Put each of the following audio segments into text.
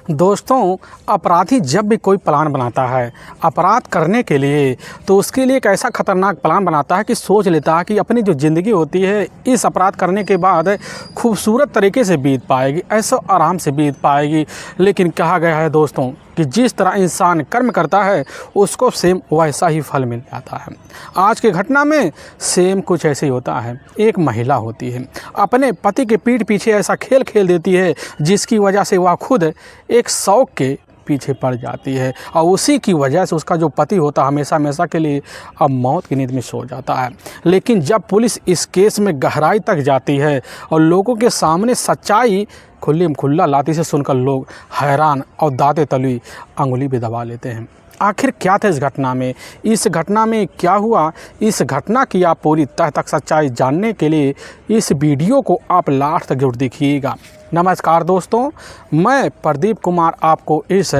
दोस्तों, अपराधी जब भी कोई प्लान बनाता है अपराध करने के लिए, तो उसके लिए एक ऐसा खतरनाक प्लान बनाता है कि सोच लेता है कि अपनी जो ज़िंदगी होती है इस अपराध करने के बाद खूबसूरत तरीके से बीत पाएगी, ऐसा आराम से बीत पाएगी। लेकिन कहा गया है दोस्तों कि जिस तरह इंसान कर्म करता है उसको सेम वैसा ही फल मिल जाता है। आज की घटना में सेम कुछ ऐसे ही होता है। एक महिला होती है, अपने पति के पीठ पीछे ऐसा खेल खेल देती है जिसकी वजह से वह खुद एक शौक के पीछे पड़ जाती है, और उसी की वजह से उसका जो पति होता है हमेशा हमेशा के लिए अब मौत की नींद में सो जाता है। लेकिन जब पुलिस इस केस में गहराई तक जाती है और लोगों के सामने सच्चाई खुल्ली खुल्ला लाती से सुनकर लोग हैरान और दांते तलवी अंगुली भी दबा लेते हैं। आखिर क्या था इस घटना में, इस घटना में क्या हुआ, इस घटना की आप पूरी तह तक सच्चाई जानने के लिए इस वीडियो को आप लास्ट तक जरूर देखिएगा। नमस्कार दोस्तों, मैं प्रदीप कुमार आपको इस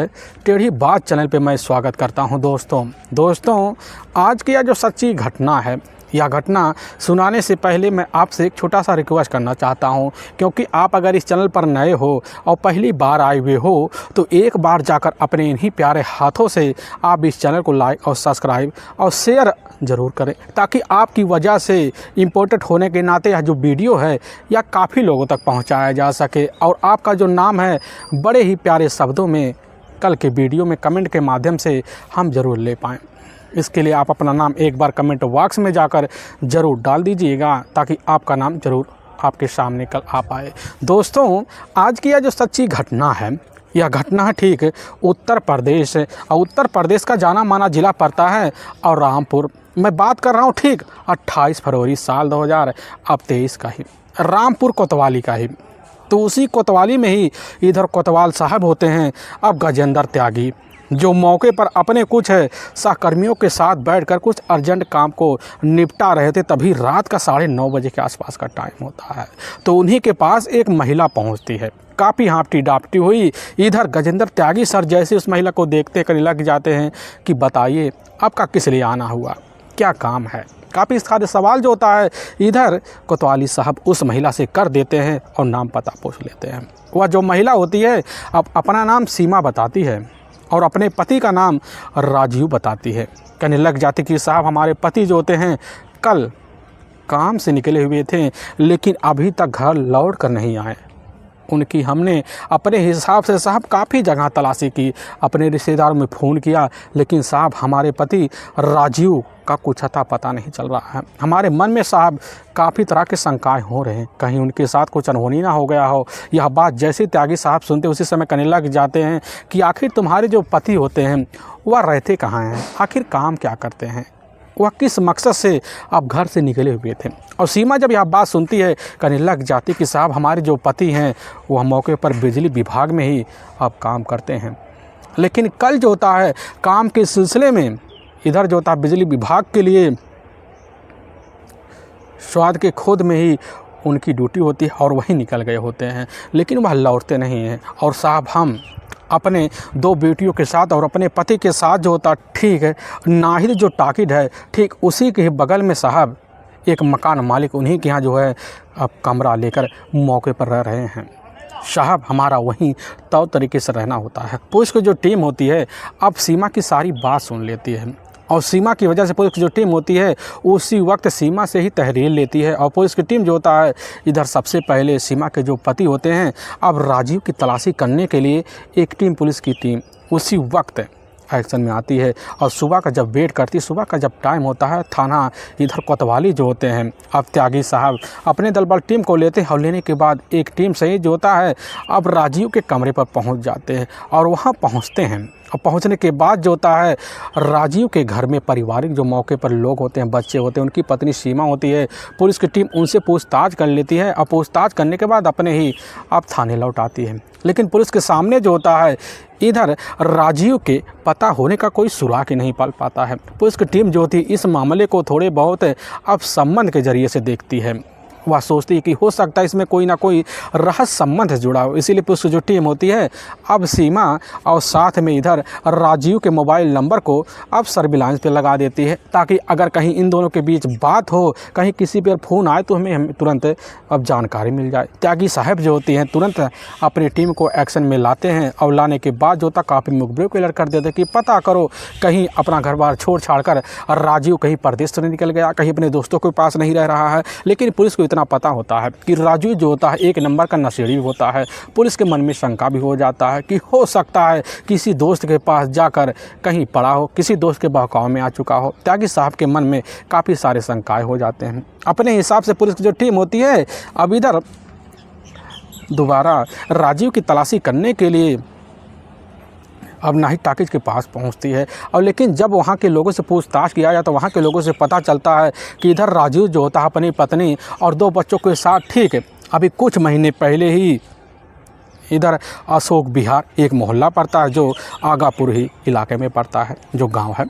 टेढ़ी बात चैनल पे मैं स्वागत करता हूं। दोस्तों आज की यह जो सच्ची घटना है, यह घटना सुनाने से पहले मैं आपसे एक छोटा सा रिक्वेस्ट करना चाहता हूं, क्योंकि आप अगर इस चैनल पर नए हो और पहली बार आए हुए हो तो एक बार जाकर अपने इन्हीं प्यारे हाथों से आप इस चैनल को लाइक और सब्सक्राइब और शेयर ज़रूर करें, ताकि आपकी वजह से इम्पोर्टेंट होने के नाते यह जो वीडियो है यह काफ़ी लोगों तक पहुँचाया जा सके और आपका जो नाम है बड़े ही प्यारे शब्दों में कल के वीडियो में कमेंट के माध्यम से हम ज़रूर ले पाएँ। इसके लिए आप अपना नाम एक बार कमेंट बॉक्स में जाकर ज़रूर डाल दीजिएगा, ताकि आपका नाम ज़रूर आपके सामने कल आ पाए। दोस्तों आज की यह जो सच्ची घटना है, यह घटना है ठीक उत्तर प्रदेश, और उत्तर प्रदेश का जाना माना ज़िला पड़ता है और रामपुर। मैं बात कर रहा हूँ ठीक 28 फरवरी साल 2023 का ही, रामपुर कोतवाली का ही। तो उसी कोतवाली में ही इधर कोतवाल साहब होते हैं अब गजेंद्र त्यागी, जो मौके पर अपने कुछ सहकर्मियों के साथ बैठकर कुछ अर्जेंट काम को निपटा रहे थे। तभी रात का 9:30 बजे के आसपास का टाइम होता है। तो उन्हीं के पास एक महिला पहुंचती है, काफ़ी हाँफती डाँपती हुई। इधर गजेंद्र त्यागी सर जैसे उस महिला को देखते कर लग जाते हैं कि बताइए आपका किस लिए आना हुआ, क्या काम है। काफ़ी सारे सवाल जो होता है इधर कोतवाली साहब उस महिला से कर देते हैं और नाम पता पूछ लेते हैं। वह जो महिला होती है अब अपना नाम सीमा बताती है और अपने पति का नाम राजीव बताती है। कहने लग जाती कि साहब हमारे पति जो होते हैं कल काम से निकले हुए थे, लेकिन अभी तक घर लौट कर नहीं आए। उनकी हमने अपने हिसाब से साहब काफ़ी जगह तलाशी की, अपने रिश्तेदारों में फ़ोन किया, लेकिन साहब हमारे पति राजीव का कुछ अता पता नहीं चल रहा है। हमारे मन में साहब काफ़ी तरह के शंकाएं हो रहे हैं, कहीं उनके साथ कुछ अनहोनी ना हो गया हो। यह बात जैसे त्यागी साहब सुनते उसी समय कहने लग जाते हैं कि आखिर तुम्हारे जो पति होते हैं वह रहते कहाँ हैं, आखिर काम क्या करते हैं, वह किस मकसद से आप घर से निकले हुए थे। और सीमा जब यह बात सुनती है कहने लग जाती कि साहब हमारे जो पति हैं वह मौके पर बिजली विभाग में ही अब काम करते हैं। लेकिन कल जो होता है काम के सिलसिले में इधर जो होता है बिजली विभाग के लिए स्वाद के खोद में ही उनकी ड्यूटी होती है और वही निकल गए होते हैं, लेकिन वह लौटते नहीं हैं। और साहब हम अपने 2 बेटियों के साथ और अपने पति के साथ जो होता ठीक है नाहिद जो टाकिड है ठीक उसी के बगल में साहब एक मकान मालिक उन्हीं के यहाँ जो है अब कमरा लेकर मौके पर रह रहे हैं। साहब हमारा वहीं तौर तरीके से रहना होता है। पुलिस की जो टीम होती है अब सीमा की सारी बात सुन लेती है, और सीमा की वजह से पुलिस की जो टीम होती है उसी वक्त सीमा से ही तहरीर लेती है। और पुलिस की टीम जो होता है इधर सबसे पहले सीमा के जो पति होते हैं अब राजीव की तलाशी करने के लिए एक टीम पुलिस की टीम उसी वक्त एक्शन में आती है। और सुबह का जब वेट करती है, सुबह का जब टाइम होता है, थाना इधर कोतवाली जो होते हैं अब त्यागी साहब अपने दल बल टीम को लेते हैं, और लेने के बाद एक टीम से ही जो होता है अब राजीव के कमरे पर पहुंच जाते हैं। और वहां पहुंचते हैं और पहुंचने के बाद जो होता है राजीव के घर में पारिवारिक जो मौके पर लोग होते हैं, बच्चे होते हैं, उनकी पत्नी सीमा होती है। पुलिस की टीम उनसे पूछताछ कर लेती है और पूछताछ करने के बाद अपने ही अब थाने लौट आती है। लेकिन पुलिस के सामने जो होता है इधर राजीव के पता होने का कोई सुराग ही नहीं पल पाता है। पुलिस की टीम जो होती है इस मामले को थोड़े बहुत अब संबंध के जरिए से देखती है। वह सोचती है कि हो सकता है इसमें कोई ना कोई रहस्य संबंध जुड़ा हो। इसीलिए पुलिस की जो टीम होती है अब सीमा और साथ में इधर राजीव के मोबाइल नंबर को अब सर्विलांस पे लगा देती है, ताकि अगर कहीं इन दोनों के बीच बात हो, कहीं किसी पर फ़ोन आए तो हमें तुरंत अब जानकारी मिल जाए। त्यागी साहब जो होती हैं तुरंत अपनी टीम को एक्शन में लाते हैं और लाने के बाद जो होता काफ़ी मुखबिर को अलर्ट कर देते हैं कि पता करो कहीं अपना घर बार छोड़ छाड़ कर राजीव कहीं परदेश तो नहीं निकल गया, कहीं अपने दोस्तों के पास नहीं रह रहा है। लेकिन पुलिस को इतना पता होता है कि राजीव जो होता है एक नंबर का नशेड़ी होता है। पुलिस के मन में शंका भी हो जाता है कि हो सकता है किसी दोस्त के पास जाकर कहीं पड़ा हो, किसी दोस्त के बहकाव में आ चुका हो। त्यागी साहब के मन में काफ़ी सारे शंकाएँ हो जाते हैं। अपने हिसाब से पुलिस की जो टीम होती है अब इधर दोबारा राजीव की तलाशी करने के लिए अब नाहिद टॉकीज के पास पहुंचती है। और लेकिन जब वहां के लोगों से पूछताछ किया जाए तो वहां के लोगों से पता चलता है कि इधर राजीव जो होता है अपनी पत्नी और 2 बच्चों के साथ ठीक है अभी कुछ महीने पहले ही इधर अशोक विहार एक मोहल्ला पड़ता है जो आगापुर ही इलाके में पड़ता है, जो गांव है।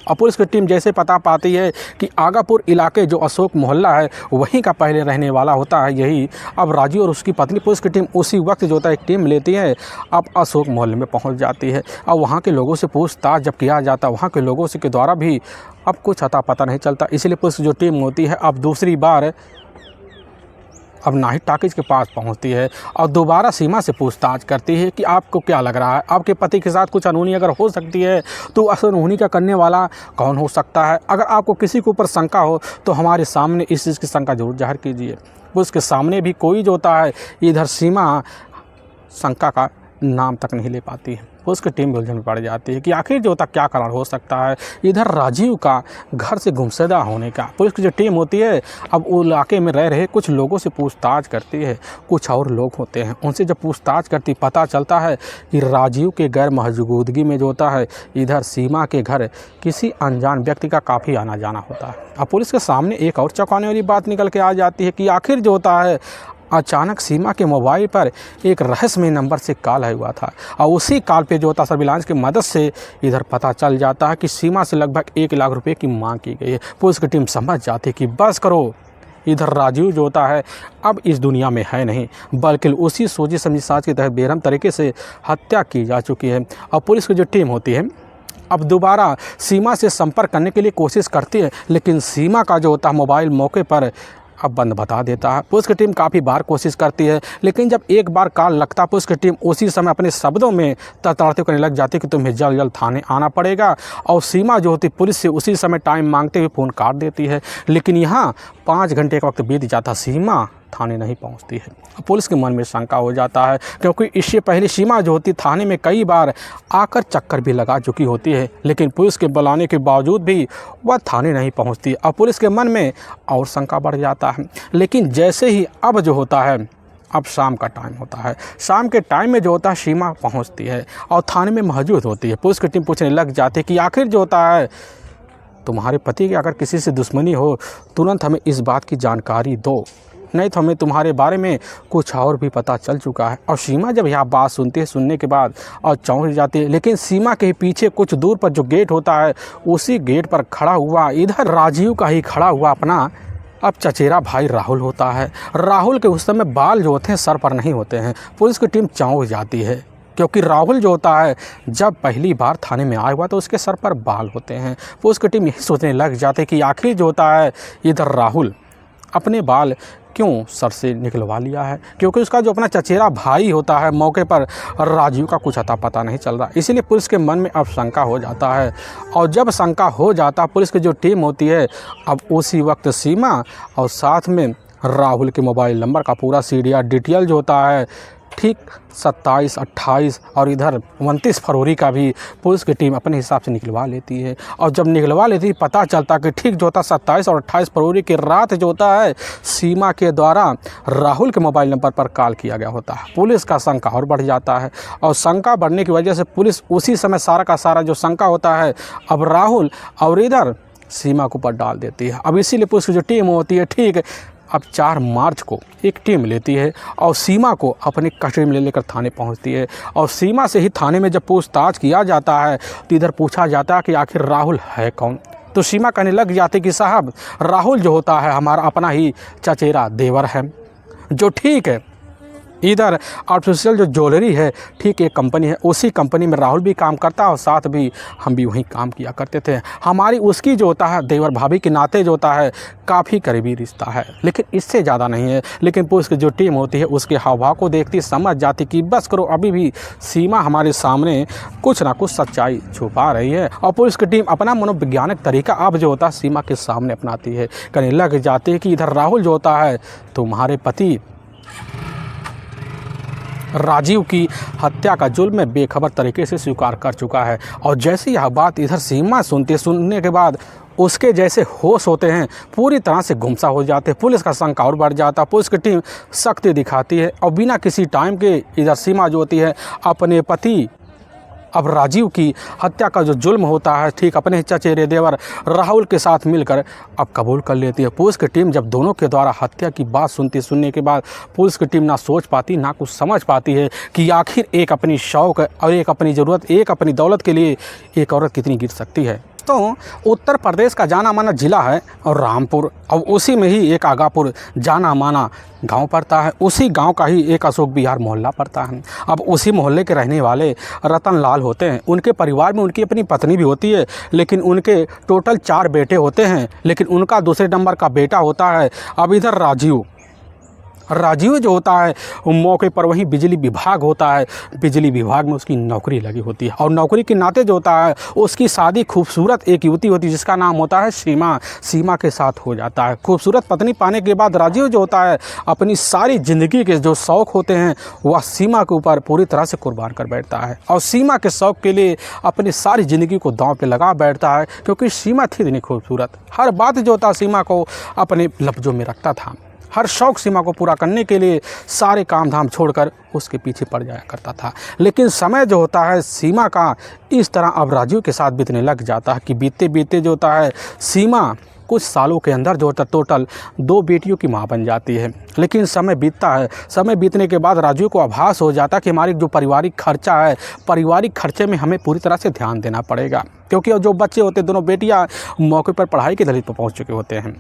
और पुलिस की टीम जैसे पता पाती है कि आगापुर इलाके जो अशोक मोहल्ला है वहीं का पहले रहने वाला होता है यही अब राजीव और उसकी पत्नी। पुलिस की टीम उसी वक्त जो होता है एक टीम लेती है, अब अशोक मोहल्ले में पहुंच जाती है। और वहां के लोगों से पूछताछ जब किया जाता है वहां के लोगों से के द्वारा भी अब कुछ अता पता नहीं चलता। इसलिए पुलिस की जो टीम होती है अब दूसरी बार अब नाहिद टॉकीज के पास पहुंचती है और दोबारा सीमा से पूछताछ करती है कि आपको क्या लग रहा है, आपके पति के साथ कुछ अनहोनी अगर हो सकती है तो अनहोनी का करने वाला कौन हो सकता है। अगर आपको किसी के ऊपर शंका हो तो हमारे सामने इस चीज़ की शंका जरूर जाहिर कीजिए। उसके सामने भी कोई जो होता है इधर सीमा शंका का नाम तक नहीं ले पाती है। उसकी टीम उलझन में पड़ जाती है कि आखिर जो होता क्या कारण हो सकता है इधर राजीव का घर से गुमशुदा होने का। पुलिस की जो टीम होती है अब वो इलाके में रह रहे कुछ लोगों से पूछताछ करती है। कुछ और लोग होते हैं उनसे जब पूछताछ करती पता चलता है कि राजीव के गैर मौजूदगी में जो होता है इधर सीमा के घर किसी अनजान व्यक्ति का काफ़ी आना जाना होता है। अब पुलिस के सामने एक और चौंकाने वाली बात निकल के आ जाती है कि आखिर जो होता है अचानक सीमा के मोबाइल पर एक रहस्यमय नंबर से कॉल आया हुआ था और उसी कॉल पे जो होता सर्विलांस की मदद से इधर पता चल जाता है कि सीमा से लगभग 1 लाख रुपए की मांग की गई है। पुलिस की टीम समझ जाती है कि बस करो, इधर राजीव जो होता है अब इस दुनिया में है नहीं, बल्कि उसी सोची समझी साज के तहत बेरहम तरीके से हत्या की जा चुकी है। और पुलिस की जो टीम होती है अब दोबारा सीमा से संपर्क करने के लिए कोशिश करती है, लेकिन सीमा का जो होता है मोबाइल मौके पर अब बंद बता देता है। पुलिस की टीम काफ़ी बार कोशिश करती है, लेकिन जब एक बार कॉल लगता है पुलिस की टीम उसी समय अपने शब्दों में तड़तड़ाते करने लग जाती है कि तुम्हें जल्द जल्द थाने आना पड़ेगा। और सीमा जो होती पुलिस से उसी समय टाइम मांगते हुए फ़ोन काट देती है। लेकिन यहाँ 5 घंटे का वक्त बीत जाता, सीमा थाने नहीं पहुंचती है। पुलिस के मन में शंका हो जाता है क्योंकि इससे पहले सीमा जो होती थाने में कई बार आकर चक्कर भी लगा चुकी होती है, लेकिन पुलिस के बुलाने के बावजूद भी वह थाने नहीं पहुंचती। अब पुलिस के मन में और शंका बढ़ जाता है। लेकिन जैसे ही अब जो होता है अब शाम का टाइम होता है, शाम के टाइम में जो होता है सीमा पहुँचती है और थाने में मौजूद होती है। पुलिस की टीम पूछने लग जाती है कि आखिर जो होता है तुम्हारे पति की अगर किसी से दुश्मनी हो तुरंत हमें इस बात की जानकारी दो, नहीं तो हमें तुम्हारे बारे में कुछ और भी पता चल चुका है। और सीमा जब यह बात सुनती है सुनने के बाद और चौंक जाती है। लेकिन सीमा के पीछे कुछ दूर पर जो गेट होता है उसी गेट पर खड़ा हुआ इधर राजीव का ही खड़ा हुआ अपना अब चचेरा भाई राहुल होता है। राहुल के उस समय बाल जो होते हैं सर पर नहीं होते हैं। पुलिस की टीम चौंक जाती है क्योंकि राहुल जो होता है जब पहली बार थाने में आया हुआ तो उसके सर पर बाल होते हैं। पुलिस की टीम यही सोचने लग जाती है कि आखिर जो होता है इधर राहुल अपने बाल क्यों सर से निकलवा लिया है, क्योंकि उसका जो अपना चचेरा भाई होता है मौके पर राजीव का कुछ अता पता नहीं चल रहा। इसीलिए पुलिस के मन में अब शंका हो जाता है। और जब शंका हो जाता पुलिस की जो टीम होती है अब उसी वक्त सीमा और साथ में राहुल के मोबाइल नंबर का पूरा सीरियल डिटेल जो होता है ठीक 27, 28 और इधर 29 फरवरी का भी पुलिस की टीम अपने हिसाब से निकलवा लेती है। और जब निकलवा लेती है पता चलता कि ठीक जो होता 27 और 28 फरवरी की रात जो होता है सीमा के द्वारा राहुल के मोबाइल नंबर पर कॉल किया गया होता है। पुलिस का शंका और बढ़ जाता है और शंका बढ़ने की वजह से पुलिस उसी समय सारा का सारा जो शंका होता है अब राहुल और इधर सीमा के ऊपर डाल देती है। अब इसीलिए पुलिस की जो टीम होती है ठीक अब 4 मार्च को एक टीम लेती है और सीमा को अपने कस्टडी में लेकर थाने पहुंचती है। और सीमा से ही थाने में जब पूछताछ किया जाता है तो इधर पूछा जाता है कि आखिर राहुल है कौन, तो सीमा कहने लग जाती कि साहब राहुल जो होता है हमारा अपना ही चचेरा देवर है, जो ठीक है इधर आर्टिफिशियल जो ज्वेलरी है ठीक एक कंपनी है, उसी कंपनी में राहुल भी काम करता है और साथ भी हम भी वहीं काम किया करते थे। हमारी उसकी जो होता है देवर भाभी के नाते जो होता है काफ़ी करीबी रिश्ता है, लेकिन इससे ज़्यादा नहीं है। लेकिन पुलिस की जो टीम होती है उसके हाव भाव को देखती समझ जाती कि बस करो, अभी भी सीमा हमारे सामने कुछ ना कुछ सच्चाई छुपा रही है। और पुलिस की टीम अपना मनोवैज्ञानिक तरीका अब जो होता है सीमा के सामने अपनाती है। कहने लग जाती है कि इधर राहुल जो होता है तुम्हारे पति राजीव की हत्या का जुल्म बेखबर तरीके से स्वीकार कर चुका है। और जैसे यह बात इधर सीमा सुनने के बाद उसके जैसे होश होते हैं पूरी तरह से गुमसा हो जाते हैं। पुलिस का शंका और बढ़ जाता है। पुलिस की टीम सख्ती दिखाती है और बिना किसी टाइम के इधर सीमा जो होती है अपने पति अब राजीव की हत्या का जो जुल्म होता है ठीक अपने चचेरे देवर राहुल के साथ मिलकर अब कबूल कर लेती है। पुलिस की टीम जब दोनों के द्वारा हत्या की बात सुनने के बाद पुलिस की टीम ना सोच पाती ना कुछ समझ पाती है कि आखिर एक अपनी शौक और एक अपनी ज़रूरत, एक अपनी दौलत के लिए एक औरत कितनी गिर सकती है। तो उत्तर प्रदेश का जाना माना ज़िला है और रामपुर, और उसी में ही एक आगापुर जाना माना गांव पड़ता है। उसी गांव का ही एक अशोक विहार मोहल्ला पड़ता है। अब उसी मोहल्ले के रहने वाले रतन लाल होते हैं। उनके परिवार में उनकी अपनी पत्नी भी होती है, लेकिन उनके टोटल 4 बेटे होते हैं। लेकिन उनका दूसरे नंबर का बेटा होता है अब इधर राजीव जो होता है मौके पर वहीं बिजली विभाग होता है। बिजली विभाग में उसकी नौकरी लगी होती है और नौकरी के नाते जो होता है उसकी शादी खूबसूरत एक युवती होती है जिसका नाम होता है सीमा के साथ हो जाता है। खूबसूरत पत्नी पाने के बाद राजीव जो होता है अपनी सारी ज़िंदगी के जो शौक़ होते हैं वह सीमा के ऊपर पूरी तरह से कुर्बान कर बैठता है और सीमा के शौक़ के लिए अपनी सारी ज़िंदगी को दांव पे लगा बैठता है, क्योंकि सीमा थी इतनी खूबसूरत। हर बात जो होता सीमा को अपने लफ्ज़ों में रखता था। हर शौक़ सीमा को पूरा करने के लिए सारे काम धाम छोड़कर उसके पीछे पड़ जाया करता था। लेकिन समय जो होता है सीमा का इस तरह अब राजीव के साथ बीतने लग जाता है कि बीतते बीतते जो होता है सीमा कुछ सालों के अंदर जो होता है टोटल 2 बेटियों की माँ बन जाती है। लेकिन समय बीतता है, समय बीतने के बाद राजीव को आभास हो जाता है कि हमारी जो पारिवारिक खर्चा है, पारिवारिक खर्चे में हमें पूरी तरह से ध्यान देना पड़ेगा, क्योंकि जो बच्चे होते हैं दोनों बेटियाँ मौके पर पढ़ाई के दलील पर पहुँच चुके होते हैं।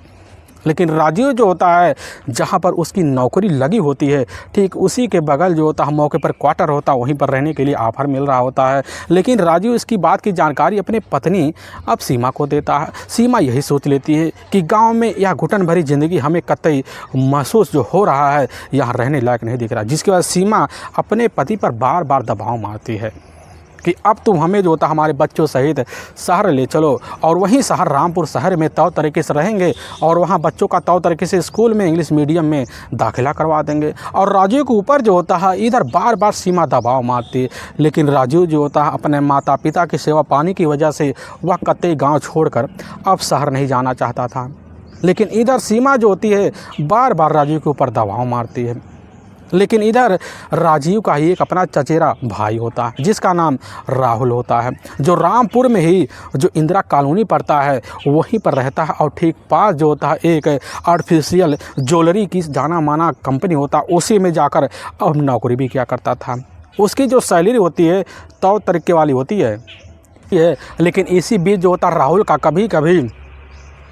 लेकिन राजीव जो होता है जहाँ पर उसकी नौकरी लगी होती है ठीक उसी के बगल जो होता है मौके पर क्वार्टर होता है, वहीं पर रहने के लिए ऑफ़र मिल रहा होता है। लेकिन राजीव इसकी बात की जानकारी अपने पत्नी अब सीमा को देता है। सीमा यही सोच लेती है कि गांव में यह घुटन भरी ज़िंदगी हमें कतई महसूस जो हो रहा है यहाँ रहने लायक नहीं दिख रहा, जिसके बाद सीमा अपने पति पर बार बार दबाव मारती है कि अब तुम हमें जो होता हमारे बच्चों सहित शहर ले चलो और वहीं शहर रामपुर शहर में तौर तरीके से रहेंगे और वहाँ बच्चों का तौर तरीके से स्कूल में इंग्लिश मीडियम में दाखिला करवा देंगे। और राजीव के ऊपर जो होता है इधर बार बार सीमा दबाव मारती है। लेकिन राजीव जो होता है अपने माता पिता की सेवा पाने की वजह से वह कतई गाँव छोड़कर अब शहर नहीं जाना चाहता था। लेकिन इधर सीमा जो होती है बार बार राजीव के ऊपर दबाव मारती है। लेकिन इधर राजीव का ही एक अपना चचेरा भाई होता है जिसका नाम राहुल होता है, जो रामपुर में ही जो इंदिरा कॉलोनी पड़ता है वहीं पर रहता है। और ठीक पास जो होता है एक आर्टिफिशियल ज्वेलरी की जाना माना कंपनी होता है, उसी में जाकर अब नौकरी भी किया करता था। उसकी जो सैलरी होती है तौर तरीके वाली होती है। लेकिन इसी बीच जो होता है राहुल का कभी कभी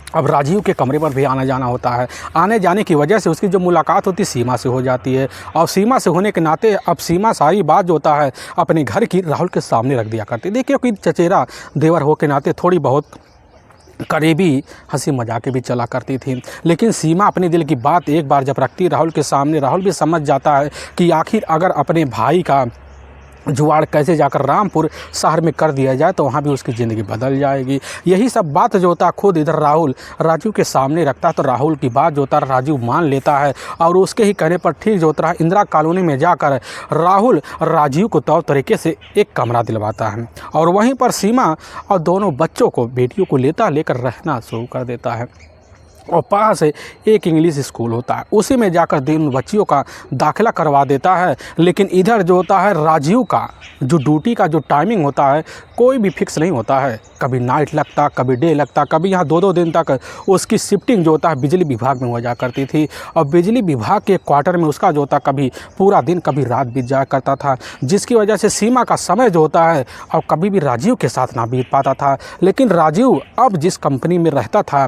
अब राजीव के कमरे पर भी आना जाना होता है। आने जाने की वजह से उसकी जो मुलाकात होती है सीमा से हो जाती है और सीमा से होने के नाते अब सीमा सारी बात जो होता है अपने घर की राहुल के सामने रख दिया करती। देखिए कि चचेरा देवर हो के नाते थोड़ी बहुत करीबी हंसी मजाक भी चला करती थी। लेकिन सीमा अपने दिल की बात एक बार जब रखती राहुल के सामने, राहुल भी समझ जाता है कि आखिर अगर अपने भाई का जुगाड़ कैसे जाकर रामपुर शहर में कर दिया जाए तो वहाँ भी उसकी ज़िंदगी बदल जाएगी। यही सब बात जो होता है खुद इधर राहुल राजीव के सामने रखता है। तो राहुल की बात जो होता है राजीव मान लेता है और उसके ही कहने पर ठीक जो होता है इंदिरा कॉलोनी में जाकर राहुल राजीव को तौर तरीके से एक कमरा दिलवाता है और वहीं पर सीमा और दोनों बच्चों को बेटियों को लेकर रहना शुरू कर देता है। और पास एक इंग्लिश स्कूल होता है, उसी में जाकर तीन बच्चियों का दाखिला करवा देता है। लेकिन इधर जो होता है राजीव का जो ड्यूटी का जो टाइमिंग होता है कोई भी फिक्स नहीं होता है। कभी नाइट लगता, कभी डे लगता, कभी यहाँ 2-2 दिन तक उसकी शिफ्टिंग जो होता है बिजली विभाग में हो जाया करती थी। और बिजली विभाग के क्वार्टर में उसका जो होता कभी पूरा दिन कभी रात बीत जाया करता था, जिसकी वजह से सीमा का समय जो होता है और कभी भी राजीव के साथ ना बीत पाता था। लेकिन राजीव अब जिस कंपनी में रहता था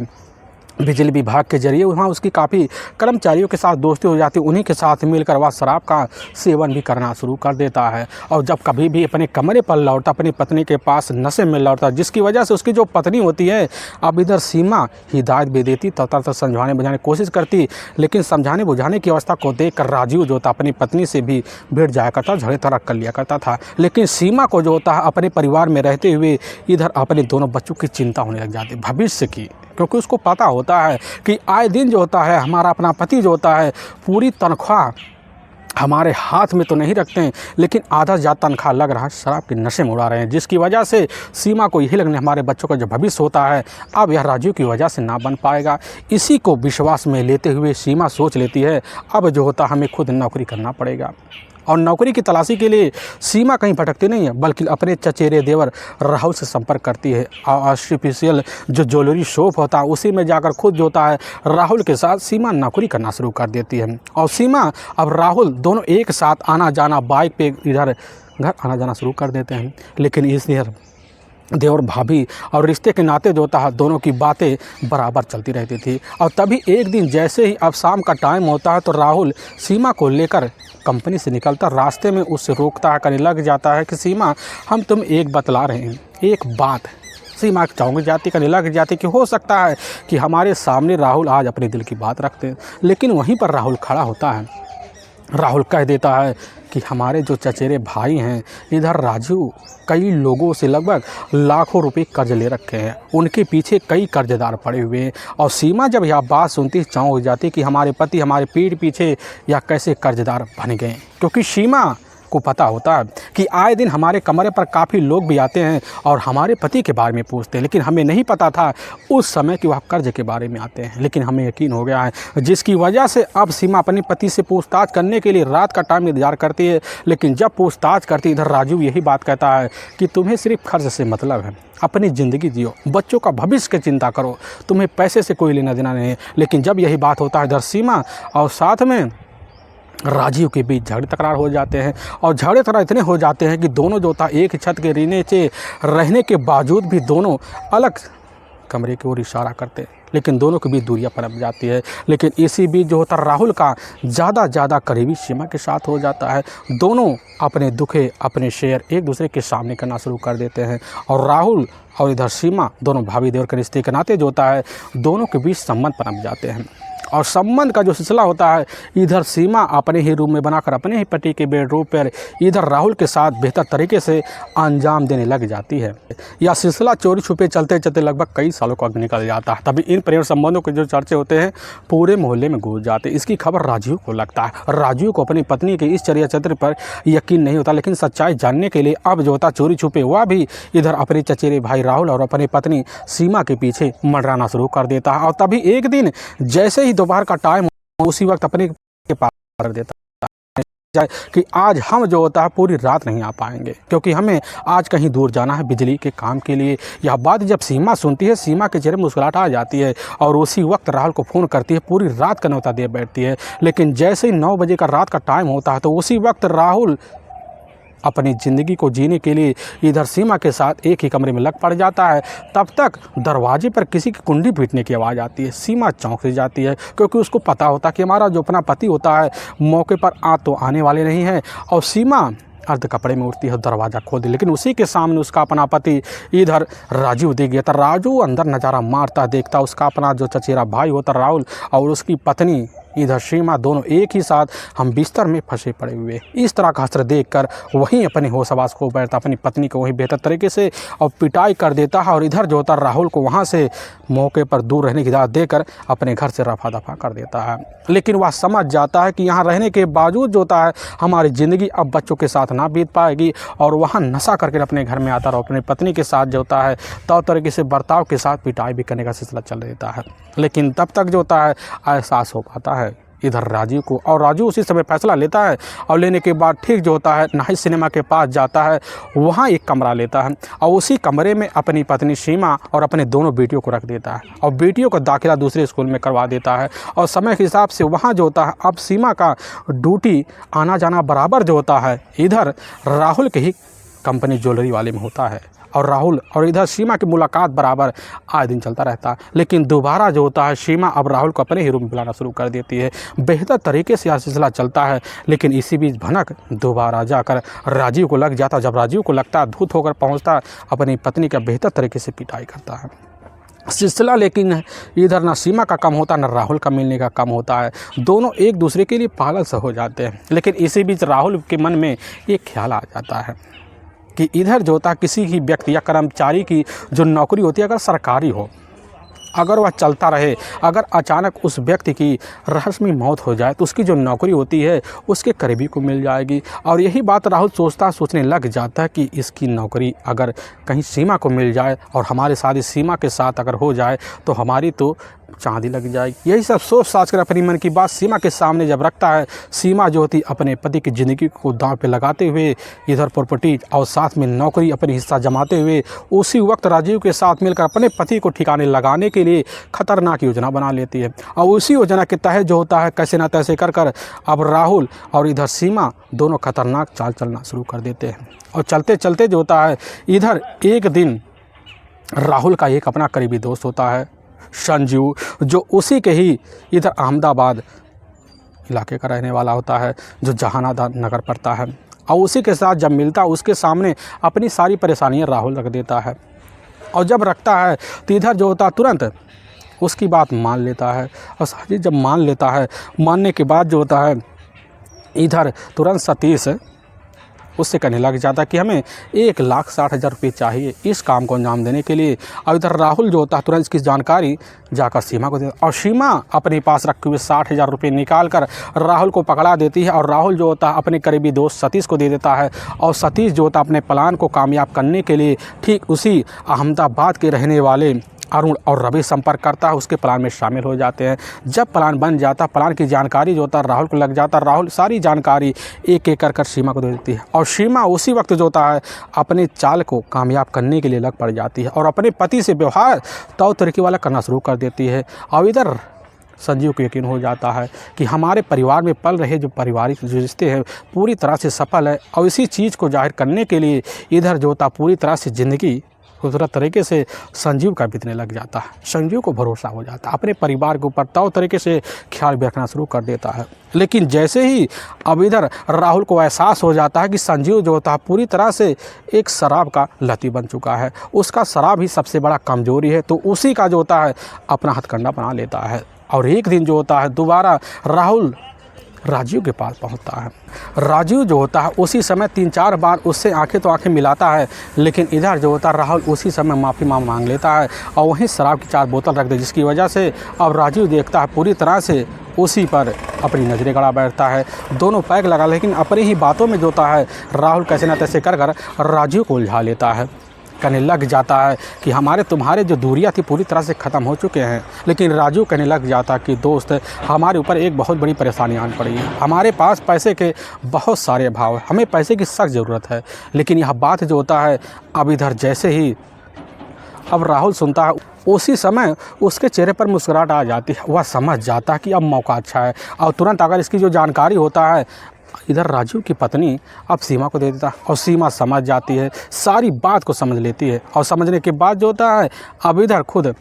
बिजली विभाग के जरिए, वहाँ उसकी काफ़ी कर्मचारियों के साथ दोस्ती हो जाती, उन्हीं के साथ मिलकर वह शराब का सेवन भी करना शुरू कर देता है। और जब कभी भी अपने कमरे पर लौटता, अपनी पत्नी के पास नशे में लौटता, जिसकी वजह से उसकी जो पत्नी होती है, अब इधर सीमा हिदायत भी देती, तब समझाने बुझाने की कोशिश करती, लेकिन समझाने बुझाने की अवस्था को देख कर राजीव जो होता अपनी पत्नी से भी भिड़ जाया करता, झगड़े तड़क कर लिया करता था। लेकिन सीमा को जो होता है अपने परिवार में रहते हुए इधर अपने दोनों बच्चों की चिंता होने लग जाती, भविष्य की, क्योंकि उसको पता होता है कि आए दिन जो होता है हमारा अपना पति जो होता है पूरी तनख्वाह हमारे हाथ में तो नहीं रखते हैं, लेकिन आधा से ज़्यादा तनख्वाह लग रहा है शराब के नशे में उड़ा रहे हैं, जिसकी वजह से सीमा को यही लगने हमारे बच्चों का जो भविष्य होता है अब यह राजीव की वजह से ना बन पाएगा। इसी को विश्वास में लेते हुए सीमा सोच लेती है अब जो होता हमें खुद नौकरी करना पड़ेगा। और नौकरी की तलाशी के लिए सीमा कहीं भटकती नहीं है, बल्कि अपने चचेरे देवर राहुल से संपर्क करती है। आर्टिफिशियल जो ज्वेलरी शॉप होता है उसी में जाकर खुद जो होता है राहुल के साथ सीमा नौकरी करना शुरू कर देती है। और सीमा अब राहुल दोनों एक साथ आना जाना बाइक पे इधर घर आना जाना शुरू कर देते हैं। लेकिन इस देवर भाभी और रिश्ते के नाते जो होता है दोनों की बातें बराबर चलती रहती थी। और तभी एक दिन जैसे ही अब शाम का टाइम होता है तो राहुल सीमा को लेकर कंपनी से निकलता, रास्ते में उससे रोकता है, कहने लग जाता है कि सीमा हम तुम एक बतला रहे हैं, एक बात। सीमा चौंक जाती, कहने लग जाती कि हो सकता है कि हमारे सामने राहुल आज अपने दिल की बात रखते हैं। लेकिन वहीं पर राहुल खड़ा होता है। राहुल कह देता है कि हमारे जो चचेरे भाई हैं इधर राजू कई लोगों से लगभग लाखों रुपए कर्ज ले रखे हैं, उनके पीछे कई कर्जदार पड़े हुए हैं। और सीमा जब यह बात सुनती चौंक जाती कि हमारे पति हमारे पीठ पीछे या कैसे कर्जदार बन गए, क्योंकि सीमा को पता होता है कि आए दिन हमारे कमरे पर काफ़ी लोग भी आते हैं और हमारे पति के बारे में पूछते हैं, लेकिन हमें नहीं पता था उस समय कि वह कर्ज के बारे में आते हैं। लेकिन हमें यकीन हो गया है, जिसकी वजह से अब सीमा अपने पति से पूछताछ करने के लिए रात का टाइम इंतजार करती है। लेकिन जब पूछताछ करती इधर राजू यही बात कहता है कि तुम्हें सिर्फ खर्च से मतलब है, अपनी ज़िंदगी जियो, बच्चों का भविष्य की चिंता करो, तुम्हें पैसे से कोई लेना देना नहीं है। लेकिन जब यही बात होता है इधर सीमा और साथ में राजीव के बीच झगड़े तकरार हो जाते हैं। और झगड़े तकरार इतने हो जाते हैं कि दोनों जो था एक छत के नीचे रहने के बावजूद भी दोनों अलग कमरे की ओर इशारा करते हैं, लेकिन दोनों के बीच दूरियां पनप जाती है। लेकिन इसी बीच जो होता राहुल का ज़्यादा करीबी सीमा के साथ हो जाता है। दोनों अपने दुखे अपने शेयर एक दूसरे के सामने करना शुरू कर देते हैं। और राहुल और इधर सीमा दोनों भाभी देवर के रिश्ते के नाते जो होता है दोनों के बीच संबंध पनप जाते हैं। और संबंध का जो सिलसिला होता है इधर सीमा अपने ही रूम में बनाकर अपने ही पति के बेडरूम पर इधर राहुल के साथ बेहतर तरीके से अंजाम देने लग जाती है। यह सिलसिला चोरी छुपे चलते चलते लगभग कई सालों का निकल जाता है। तभी इन प्रेम संबंधों के जो चर्चे होते हैं पूरे मोहल्ले में गूंज जाते हैं। इसकी खबर राजीव को लगता है। राजीव को अपनी पत्नी के इस चरित्र पर यकीन नहीं होता, लेकिन सच्चाई जानने के लिए अब जो होता चोरी छुपे वह भी इधर अपने चचेरे भाई राहुल और अपनी पत्नी सीमा के पीछे मंडराना शुरू कर देता है। और तभी एक दिन जैसे ही दोपहर का टाइम उसी वक्त अपने के पास कर देता है कि आज हम जो होता है पूरी रात नहीं आ पाएंगे, क्योंकि हमें आज कहीं दूर जाना है बिजली के काम के लिए। यह बात जब सीमा सुनती है सीमा के चेहरे में मुस्कुराहट आ जाती है और उसी वक्त राहुल को फ़ोन करती है, पूरी रात का न्योता दे बैठती है। लेकिन जैसे ही 9 बजे का रात का टाइम होता है तो उसी वक्त राहुल अपनी ज़िंदगी को जीने के लिए इधर सीमा के साथ एक ही कमरे में लग पड़ जाता है। तब तक दरवाजे पर किसी की कुंडी पीटने की आवाज़ आती है। सीमा चौंक से जाती है, क्योंकि उसको पता होता है कि हमारा जो अपना पति होता है मौके पर तो आने वाले नहीं है। और सीमा अर्ध कपड़े में उठती है, दरवाज़ा खोल दी, लेकिन उसी के सामने उसका अपना पति इधर राजू दिख गया था। राजू अंदर नज़ारा मारता देखता उसका अपना जो चचेरा भाई होता राहुल और उसकी पत्नी इधर सीमा दोनों एक ही साथ हम बिस्तर में फंसे पड़े हुए। इस तरह का हसरत देखकर वहीं अपने होशआवास को बैठता, अपनी पत्नी को वहीं बेहतर तरीके से और पिटाई कर देता है। और इधर जो होता राहुल को वहाँ से मौके पर दूर रहने की इजाज़त देकर अपने घर से रफा दफा कर देता है। लेकिन वह समझ जाता है कि यहाँ रहने के बावजूद जो होता है हमारी ज़िंदगी अब बच्चों के साथ ना बीत पाएगी। और वहाँ नशा करके अपने घर में आता और अपनी पत्नी के साथ जो होता है तौर तरीके से बर्ताव के साथ पिटाई भी करने का सिलसिला चल रहता है। लेकिन तब तक जो होता है एहसास हो पाता है इधर राजीव को, और राजू उसी समय फैसला लेता है और लेने के बाद ठीक जो होता है नाहिद सिनेमा के पास जाता है, वहाँ एक कमरा लेता है और उसी कमरे में अपनी पत्नी सीमा और अपने दोनों बेटियों को रख देता है और बेटियों को दाखिला दूसरे स्कूल में करवा देता है। और समय के हिसाब से वहाँ जो होता है अब सीमा का ड्यूटी आना जाना बराबर जो होता है इधर राहुल के ही कंपनी ज्वेलरी वाले में होता है, और राहुल और इधर सीमा की मुलाकात बराबर आए दिन चलता रहता है। लेकिन दोबारा जो होता है सीमा अब राहुल को अपने ही रूम में बुलाना शुरू कर देती है। बेहतर तरीके से यह सिलसिला चलता है, लेकिन इसी बीच भनक दोबारा जाकर राजीव को लग जाता। जब राजीव को लगता है धूत होकर पहुंचता, अपनी पत्नी का बेहतर तरीके से पिटाई करता है। सिलसिला लेकिन इधर ना सीमा का कम होता, ना राहुल का मिलने का कम होता है। दोनों एक दूसरे के लिए पागल से हो जाते हैं। लेकिन इसी बीच राहुल के मन में एक ख्याल आ जाता है कि इधर जो होता किसी भी व्यक्ति या कर्मचारी की जो नौकरी होती है अगर सरकारी हो, अगर वह चलता रहे, अगर अचानक उस व्यक्ति की रहस्यमय मौत हो जाए तो उसकी जो नौकरी होती है उसके करीबी को मिल जाएगी। और यही बात राहुल सोचने लग जाता है कि इसकी नौकरी अगर कहीं सीमा को मिल जाए और हमारी शादी सीमा के साथ अगर हो जाए तो हमारी तो चांदी लग जाएगी। यही सब सोच साच कर अपनी मन की बात सीमा के सामने जब रखता है, सीमा जो होती अपने पति की ज़िंदगी को दांव पे लगाते हुए इधर प्रॉपर्टी और साथ में नौकरी अपनी हिस्सा जमाते हुए उसी वक्त राजीव के साथ मिलकर अपने पति को ठिकाने लगाने के लिए खतरनाक योजना बना लेती है। और उसी योजना के तहत जो होता है कैसे ना तैसे कर अब राहुल और इधर सीमा दोनों खतरनाक चाल चलना शुरू कर देते हैं। और चलते चलते जो होता है इधर एक दिन राहुल का एक अपना करीबी दोस्त होता है संजीव, जो उसी के ही इधर अहमदाबाद इलाके का रहने वाला होता है, जो जहानाबाद नगर पड़ता है। और उसी के साथ जब मिलता उसके सामने अपनी सारी परेशानियां राहुल रख देता है। और जब रखता है तो इधर जो होता तुरंत उसकी बात मान लेता है। और साजिद जब मान लेता है, मानने के बाद जो होता है इधर तुरंत सतीश उससे कहने लग जाता कि हमें 1,60,000 रुपये चाहिए इस काम को अंजाम देने के लिए। और इधर राहुल जो होता है तुरंत इसकी जानकारी जाकर सीमा को देता और सीमा अपने पास रखे हुए 60,000 रुपये निकाल कर राहुल को पकड़ा देती है। और राहुल जो होता है अपने करीबी दोस्त सतीश को दे देता है। और सतीश जो होता है अपने प्लान को कामयाब करने के लिए ठीक उसी अहमदाबाद के रहने वाले अरुण और रवि संपर्क करता है, उसके प्लान में शामिल हो जाते हैं। जब प्लान बन जाता, प्लान की जानकारी जो होता है राहुल को लग जाता, राहुल सारी जानकारी एक एक कर सीमा को दे देती है। और सीमा उसी वक्त जो होता है अपने चाल को कामयाब करने के लिए लग पड़ जाती है और अपने पति से व्यवहार तौर तरीके वाला करना शुरू कर देती है। और इधर संजीव को यकीन हो जाता है कि हमारे परिवार में पल रहे जो पारिवारिक जो रिश्ते हैं पूरी तरह से सफल है। और इसी चीज़ को जाहिर करने के लिए इधर जो होता पूरी तरह से ज़िंदगी खूबसूरत तरीके से संजीव का बीतने लग जाता है। संजीव को भरोसा हो जाता है, अपने परिवार के ऊपर तौर तरीके से ख्याल भी रखना शुरू कर देता है। लेकिन जैसे ही अब इधर राहुल को एहसास हो जाता है कि संजीव जो होता है पूरी तरह से एक शराब का लती बन चुका है, उसका शराब ही सबसे बड़ा कमजोरी है, तो उसी का जो होता है अपना हथकंडा बना लेता है। और एक दिन जो होता है दोबारा राहुल राजीव के पास पहुंचता है। राजीव जो होता है उसी समय 3-4 बार उससे आंखें तो आंखें मिलाता है, लेकिन इधर जो होता है राहुल उसी समय माफ़ी मांग लेता है और वहीं शराब की 4 बोतल रख दे, जिसकी वजह से अब राजीव देखता है पूरी तरह से उसी पर अपनी नज़रें गड़ा बैठता है। दोनों पैक लगा, लेकिन अपनी ही बातों में जो होता है राहुल कैसे न तैसे कर राजीव को उलझा लेता है। कहने लग जाता है कि हमारे तुम्हारे जो दूरियां थी पूरी तरह से ख़त्म हो चुके हैं। लेकिन राजू कहने लग जाता कि दोस्त हमारे ऊपर एक बहुत बड़ी परेशानी आन पड़ी है, हमारे पास पैसे के बहुत सारे अभाव है, हमें पैसे की सख्त ज़रूरत है। लेकिन यह बात जो होता है अब इधर जैसे ही अब राहुल सुनता है उसी समय उसके चेहरे पर मुस्कुराहट आ जाती है। वह समझ जाता है कि अब मौका अच्छा है और तुरंत अगर इसकी जो जानकारी होता है इधर राजीव की पत्नी अब सीमा को दे देता है। और सीमा समझ जाती है, सारी बात को समझ लेती है। और समझने के बाद जो होता है अब इधर खुद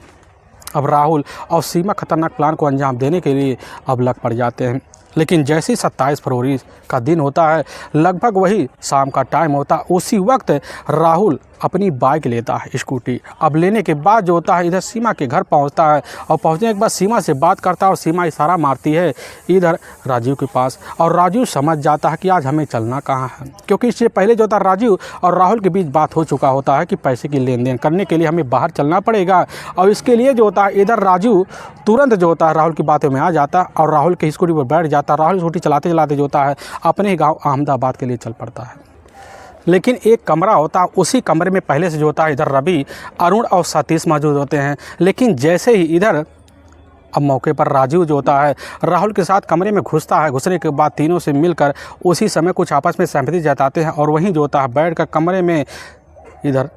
अब राहुल और सीमा खतरनाक प्लान को अंजाम देने के लिए अब लग पड़ जाते हैं। लेकिन जैसे ही 27 फरवरी का दिन होता है, लगभग वही शाम का टाइम होता है, उसी वक्त राहुल अपनी बाइक लेता है, स्कूटी। अब लेने के बाद जो होता है इधर सीमा के घर पहुंचता है और पहुंचने के बाद सीमा से बात करता है और सीमा इशारा मारती है इधर राजीव के पास। और राजीव समझ जाता है कि आज हमें चलना कहाँ है, क्योंकि इससे पहले जो होता है राजीव और राहुल के बीच बात हो चुका होता है कि पैसे की लेन देन करने के लिए हमें बाहर चलना पड़ेगा। और इसके लिए जो होता है इधर राजीव तुरंत जो होता है राहुल की बातों में आ जाता है और राहुल की स्कूटी पर बैठ जाता है। राहुल स्कूटी चलाते चलाते जो होता है अपने गाँव अहमदाबाद के लिए चल पड़ता है। लेकिन एक कमरा होता है, उसी कमरे में पहले से जो होता है इधर रवि, अरुण और सतीश मौजूद होते हैं। लेकिन जैसे ही इधर अब मौके पर राजीव जो होता है राहुल के साथ कमरे में घुसता है। घुसने के बाद तीनों से मिलकर उसी समय कुछ आपस में सहमति जताते हैं और वहीं जो होता है बैठकर कमरे में इधर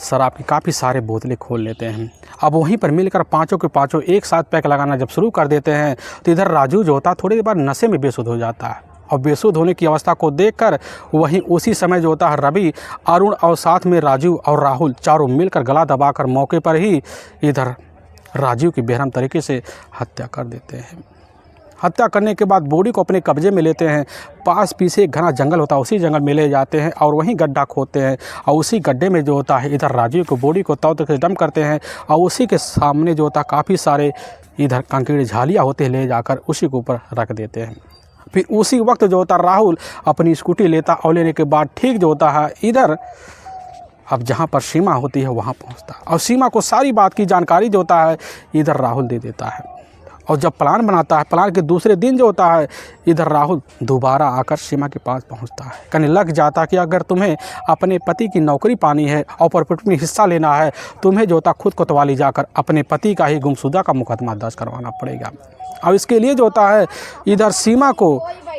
शराब की काफ़ी सारे बोतलें खोल लेते हैं। अब वहीं पर मिलकर पाँचों के पाँचों एक साथ पैक लगाना जब शुरू कर देते हैं तो इधर राजू जो होता है थोड़ी देर बाद नशे में बेसुध हो जाता है और बेसुध होने की अवस्था को देखकर वहीं उसी समय जो होता है रवि, अरुण और साथ में राजू और राहुल चारों मिलकर गला दबाकर मौके पर ही इधर राजीव की बेरहम तरीके से हत्या कर देते हैं। हत्या करने के बाद बॉडी को अपने कब्जे में लेते हैं। पास पीछे एक घना जंगल होता है, उसी जंगल में ले जाते हैं और वहीं गड्ढा खोदते हैं और उसी गड्ढे में जो होता है इधर राजीव को बॉडी को तौर तक डंप करते हैं और उसी के सामने जो होता है काफ़ी सारे इधर कंकड़ी झालियाँ होते हैं, ले जाकर उसी के ऊपर रख देते हैं। फिर उसी वक्त जो होता है राहुल अपनी स्कूटी लेता और लेने के बाद ठीक जो होता है इधर अब जहाँ पर सीमा होती है वहाँ पहुँचता है और सीमा को सारी बात की जानकारी जो होता है इधर राहुल दे देता है। और जब प्लान बनाता है, प्लान के दूसरे दिन जो होता है इधर राहुल दोबारा आकर सीमा के पास पहुंचता है। कहने लग जाता कि अगर तुम्हें अपने पति की नौकरी पानी है और प्रॉपर्टी में हिस्सा लेना है, तुम्हें जो होता खुद कोतवाली जाकर अपने पति का ही गुमशुदा का मुकदमा दर्ज करवाना पड़ेगा। और इसके लिए जो होता है इधर सीमा को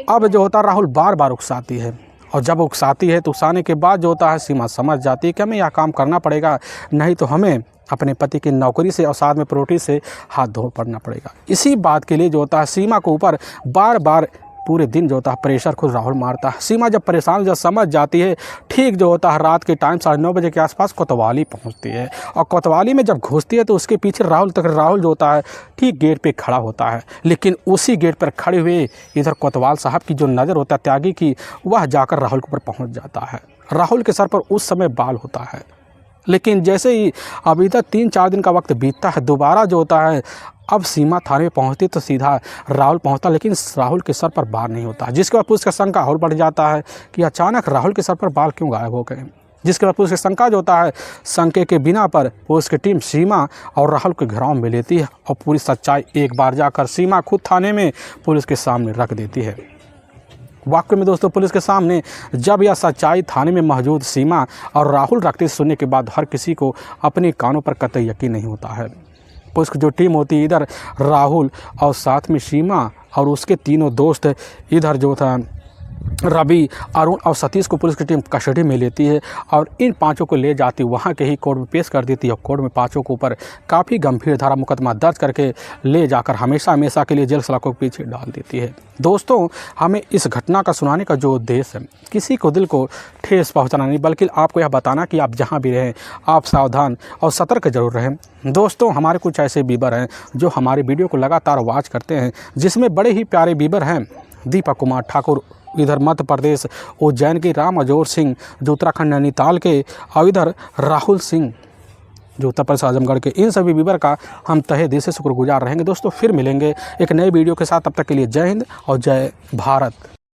अब जो होता राहुल बार बार उकसाती है और जब उकसाती है तो उकसाने के बाद जो होता है सीमा समझ जाती है कि हमें यह काम करना पड़ेगा, नहीं तो हमें अपने पति की नौकरी से और साथ में प्रॉपर्टी से हाथ धो पड़ना पड़ेगा। इसी बात के लिए जो होता है सीमा को ऊपर बार बार पूरे दिन जो होता है प्रेशर खुद राहुल मारता है। सीमा जब परेशान जब समझ जाती है, ठीक जो होता है रात के टाइम 9:30 बजे के आसपास कोतवाली पहुंचती है और कोतवाली में जब घुसती है तो उसके पीछे राहुल जो होता है ठीक गेट पे खड़ा होता है। लेकिन उसी गेट पर खड़े हुए इधर कोतवाल साहब की जो नज़र होता है त्यागी की, वह जाकर राहुल के ऊपर पहुँच जाता है। राहुल के सर पर उस समय बाल होता है, लेकिन जैसे ही अभी तक 3-4 दिन का वक्त बीतता है, दोबारा जो होता है अब सीमा थाने में पहुंचती तो सीधा राहुल पहुंचता, लेकिन राहुल के सर पर बाल नहीं होता। जिसके बाद पुलिस का शंका और बढ़ जाता है कि अचानक राहुल के सर पर बाल क्यों गायब हो गए। जिसके बाद पुलिस की शंका जो होता है शंके के बिना पर पुलिस की टीम सीमा और राहुल के घेराव में लेती है और पूरी सच्चाई एक बार जाकर सीमा खुद थाने में पुलिस के सामने रख देती है। वाकई में दोस्तों पुलिस के सामने जब यह सच्चाई थाने में मौजूद सीमा और राहुल रखते सुनने के बाद हर किसी को अपने कानों पर कतई यकीन नहीं होता है। पुलिस की जो टीम होती है इधर राहुल और साथ में सीमा और उसके तीनों दोस्त इधर जो था रवि, अरुण और सतीश को पुलिस की टीम कस्टडी में लेती है और इन पांचों को ले जाती वहां के ही कोर्ट में पेश कर देती है और कोर्ट में पांचों के ऊपर काफ़ी गंभीर धारा मुकदमा दर्ज करके ले जाकर हमेशा के लिए जेल सलाखों के पीछे डाल देती है। दोस्तों, हमें इस घटना का सुनाने का जो उद्देश्य है किसी को दिल को ठेस पहुँचाना नहीं, बल्कि आपको यह बताना कि आप जहाँ भी रहें आप सावधान और सतर्क जरूर रहें। दोस्तों, हमारे कुछ ऐसे व्यूअर हैं जो हमारे वीडियो को लगातार वॉच करते हैं, जिसमें बड़े ही प्यारे व्यूअर हैं दीपक कुमार ठाकुर इधर मध्य प्रदेश, उज्जैन के राम अजोर सिंह जो उत्तराखंड नैनीताल के, और इधर राहुल सिंह जो उत्तर प्रदेश आजमगढ़ के। इन सभी व्यूअर का हम तहे दिल से शुक्रगुजार रहेंगे। दोस्तों, फिर मिलेंगे एक नए वीडियो के साथ, तब तक के लिए जय हिंद और जय भारत।